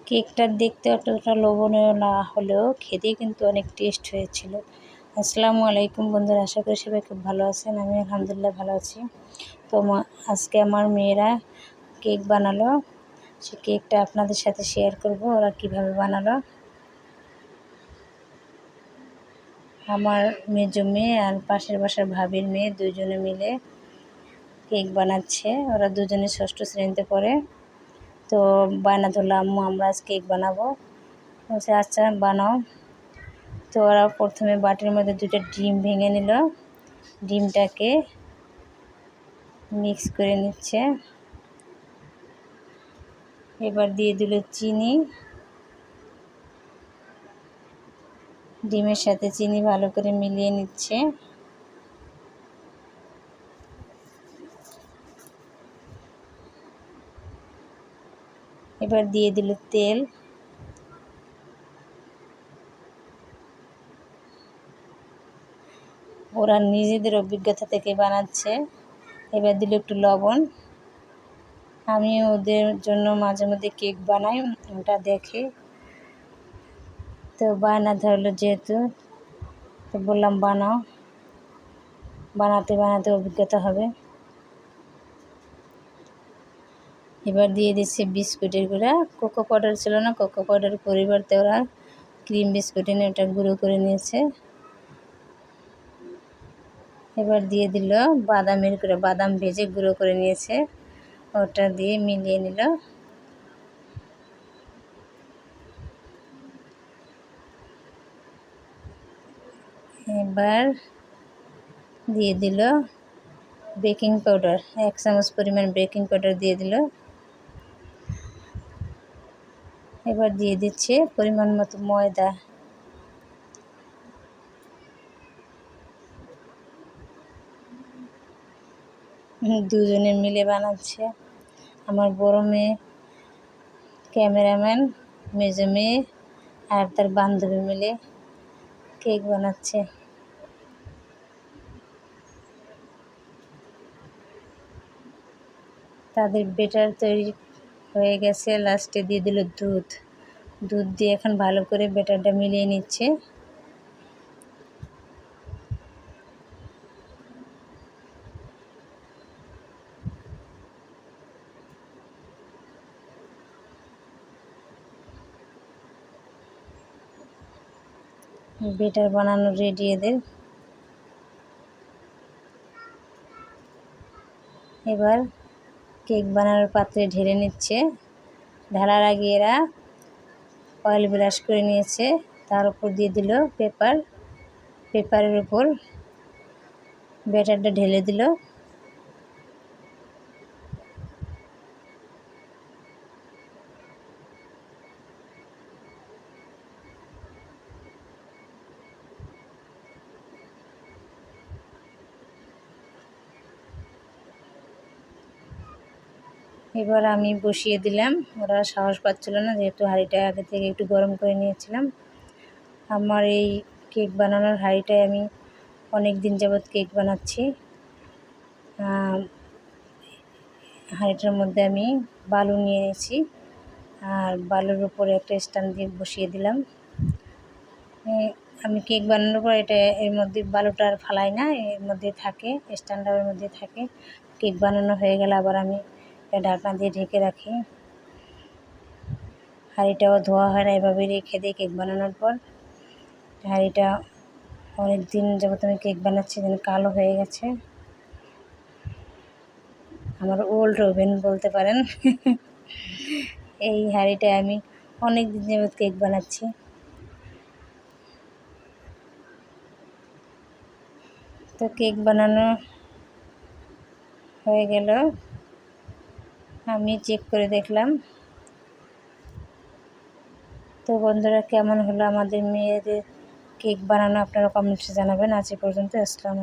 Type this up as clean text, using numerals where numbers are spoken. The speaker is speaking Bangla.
কেকটা দেখতে অতটা লোভনীয় না হলেও খেতে কিন্তু অনেক টেস্ট হয়েছিল। আসসালামু আলাইকুম বন্ধুরা, আশা করি সবাই খুব ভালো আছেন। আমি আলহামদুলিল্লাহ ভালো আছি। তো আজকে আমার মেয়েরা কেক বানালো, সে কেকটা আপনাদের সাথে শেয়ার করব ওরা কিভাবে বানালো। আমার মেজো মেয়ে আর পাশের বাসার ভাবির মেয়ে দুজনে মিলে কেক বানাচ্ছে। ওরা দুজনে ষষ্ঠ শ্রেণীতে পড়ে। তো বায়না ধরলো, আম্মু আমরা আজ কেক বানাবো। বলছে আচ্ছা বানাও। তো ওরা প্রথমে বাটির মধ্যে 2টা ডিম ভেঙে নিল, ডিমটাকে মিক্স করে নিচ্ছে। এবার দিয়ে দিল চিনি, ডিমের সাথে চিনি ভালো করে মিলিয়ে নিচ্ছে। এবার দিয়ে দিল তেল, ওরা নিজেদের অভিজ্ঞতা থেকে বানাচ্ছে। এবার দিল একটু লবণ। আমি ওদের জন্য মাঝে মধ্যে কেক বানাই, ওটা দেখে তো বায়না ধরলো যেহেতু, তো বললাম বানাও, বানাতে বানাতে অভিজ্ঞতা হবে। এবার দিয়ে দিচ্ছে বিস্কুটের গুঁড়া। কোকো পাউডার ছিল না, কোকো পাউডারের পরিবর্তে ওরা ক্রিম বিস্কুট এনে ওটা গুঁড়ো করে নিয়েছে। এবার দিয়ে দিল বাদামের গুঁড়ো, বাদাম ভেজে গুঁড়ো করে নিয়েছে, ওটা দিয়ে মিলিয়ে নিল। এবার দিয়ে দিল বেকিং পাউডার, 1 চামচ পরিমাণ বেকিং পাউডার দিয়ে দিল। এবার দিয়ে দিচ্ছে পরিমাণ মতো ময়দা। দুজনে মিলে বানাচ্ছে। আমার বড় মেয়ে ক্যামেরাম্যান, মেজো মেয়ে আর তার বান্ধবী মিলে কেক বানাচ্ছে। তাদের বেটার তৈরি হয়ে গেছে, লাস্টে দিয়ে দিল দুধ। দুধ দিয়ে এখন ভালো করে বেটারটা মিলিয়ে নিচ্ছে। বেটার বানানো রেডি এদের। এবার কেক বানানোর পাত্রে ঢেলে নিচ্ছে। ঢালার আগে এরা অয়েল ব্রাশ করে নিয়েছে, তার উপর দিয়ে দিল পেপারের উপর ব্যাটারটা ঢেলে দিল। এবার আমি বসিয়ে দিলাম, ওরা সাহস পাচ্ছিল না যেহেতু হাঁড়িটা আগে থেকে একটু গরম করে নিয়েছিলাম। আমার এই কেক বানানোর হাঁড়িটায় আমি অনেক দিন যাবৎ কেক বানাচ্ছি। হাঁড়িটার মধ্যে আমি বালু নিয়ে নিয়েছি আর বালুর উপরে একটা স্ট্যান্ড দিয়ে বসিয়ে দিলাম। আমি কেক বানানোর পর এটা এর মধ্যে বালুটা আর ফালাই না, এর মধ্যে থাকে, স্ট্যান্ডের মধ্যে থাকে। কেক বানানো হয়ে গেলে আবার আমি ঢাকনা দিয়ে ঢেকে রাখি। হাঁড়িটাও ধোয়া হয় না, এভাবেই রেখে দিই কেক বানানোর পর। হাঁড়িটা অনেক দিন যাবত আমি কেক বানাচ্ছি, যেন কালো হয়ে গেছে। আমার ওল্ড ওভেন বলতে পারেন। এই হাঁড়িটায় আমি অনেক দিন যাবত কেক বানাচ্ছি। তো কেক বানানো হয়ে গেল, আমি চেক করে দেখলাম। তো বন্ধুরা, কেমন হলো আমাদের মেয়েদের কেক বানানো আপনারা কমেন্টসে জানাবেন। আজ এ পর্যন্ত। আসসালামু আলাইকুম।